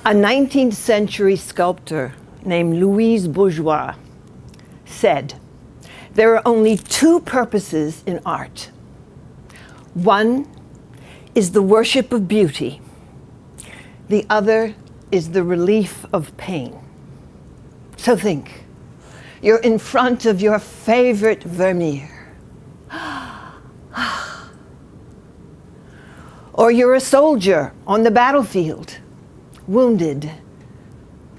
A 19th century sculptor named Louise Bourgeois said, "There are only two purposes in art. One is the worship of beauty. The other is the relief of pain." So think, you're in front of your favorite Vermeer. Or you're a soldier on the battlefield, wounded,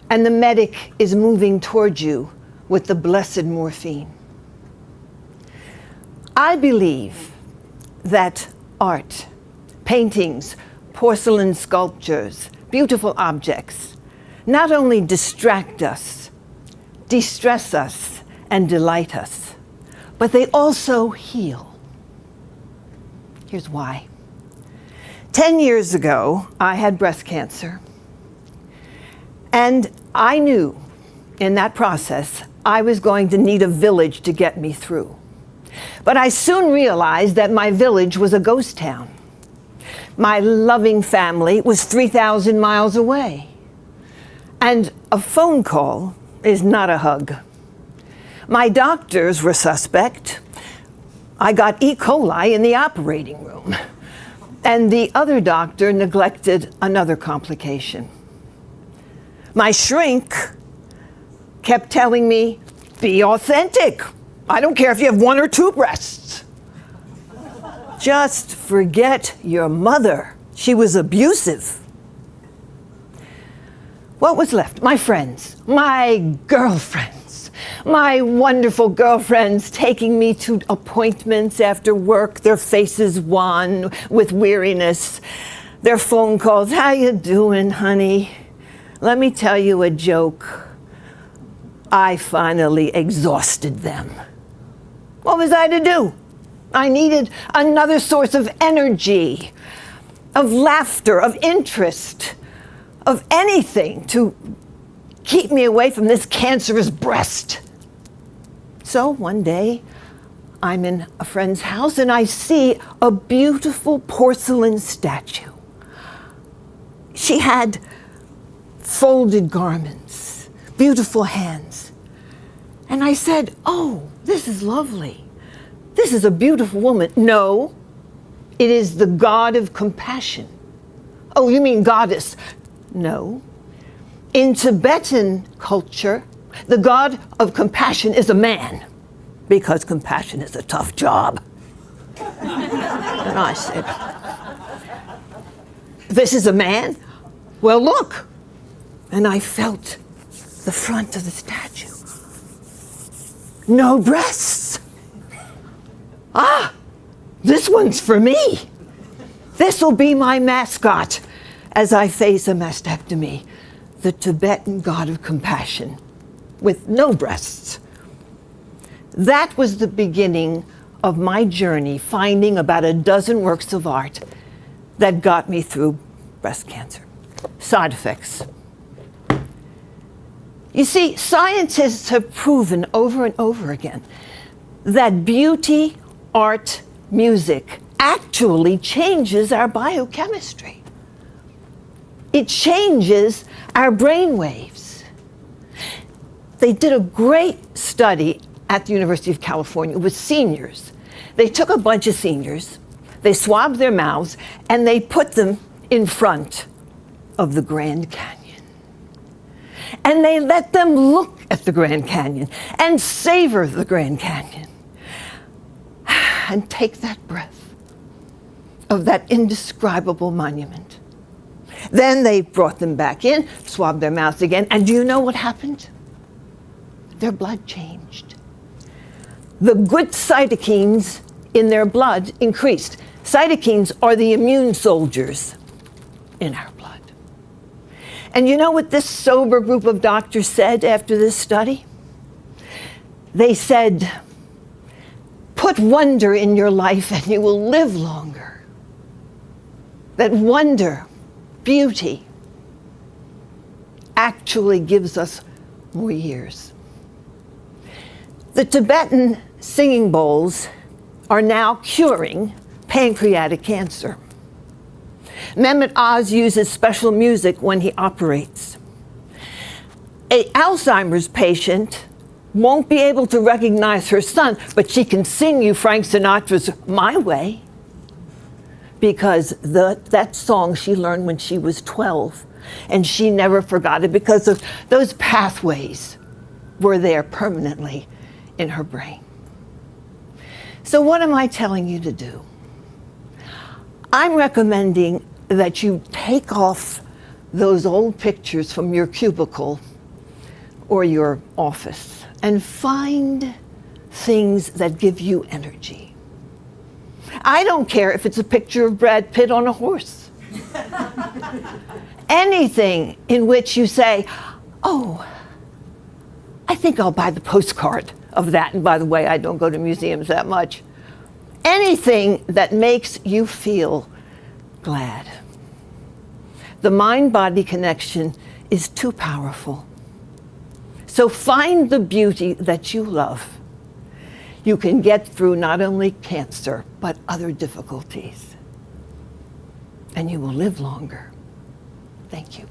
and the medic is moving toward you with the blessed morphine. I believe that art, paintings, porcelain sculptures, beautiful objects, not only distract us, distress us, and delight us, but they also heal. Here's why. 10 years ago, I had breast cancer. And I knew in that process I was going to need a village to get me through. But I soon realized that my village was a ghost town. My loving family was 3,000 miles away. And a phone call is not a hug. My doctors were suspect. I got E. coli in the operating room. And the other doctor neglected another complication. My shrink kept telling me, "Be authentic. I don't care if you have one or two breasts. Just forget your mother. She was abusive." What was left? My friends, my girlfriends, my wonderful girlfriends taking me to appointments after work, their faces wan with weariness, their phone calls, "How you doing, honey? Let me tell you a joke." I finally exhausted them. What was I to do? I needed another source of energy, of laughter, of interest, of anything to keep me away from this cancerous breast. So one day, I'm in a friend's house and I see a beautiful porcelain statue. She had folded garments, beautiful hands. And I said, "Oh, this is lovely. This is a beautiful woman." "No, it is the god of compassion." "Oh, you mean goddess?" "No. In Tibetan culture, the god of compassion is a man, because compassion is a tough job." And I said, "This is a man? Well, look." And I felt the front of the statue. No breasts. Ah, this one's for me. This will be my mascot as I face a mastectomy, the Tibetan god of compassion with no breasts. That was the beginning of my journey, finding about a dozen works of art that got me through breast cancer. Side effects. You see, scientists have proven over and over again that beauty, art, music actually changes our biochemistry. It changes our brain waves. They did a great study at the University of California with seniors. They took a bunch of seniors, they swabbed their mouths, and they put them in front of the Grand Canyon. And they let them look at the Grand Canyon and savor the Grand Canyon and take that breath of that indescribable monument. Then they brought them back in, swabbed their mouths again, and do you know what happened? Their blood changed. The good cytokines in their blood increased. Cytokines are the immune soldiers in our blood. And you know what this sober group of doctors said after this study? They said, "Put wonder in your life and you will live longer." That wonder, beauty, actually gives us more years. The Tibetan singing bowls are now curing pancreatic cancer. Mehmet Oz uses special music when he operates. An Alzheimer's patient won't be able to recognize her son, but she can sing you Frank Sinatra's My Way, because that song she learned when she was 12, and she never forgot it because of those pathways were there permanently in her brain. So what am I telling you to do? I'm recommending that you take off those old pictures from your cubicle or your office and find things that give you energy. I don't care if it's a picture of Brad Pitt on a horse. Anything in which you say, oh, I think I'll buy the postcard of that. And by the way, I don't go to museums that much. Anything that makes you feel glad. The mind-body connection is too powerful. So find the beauty that you love. You can get through not only cancer, but other difficulties. And you will live longer. Thank you.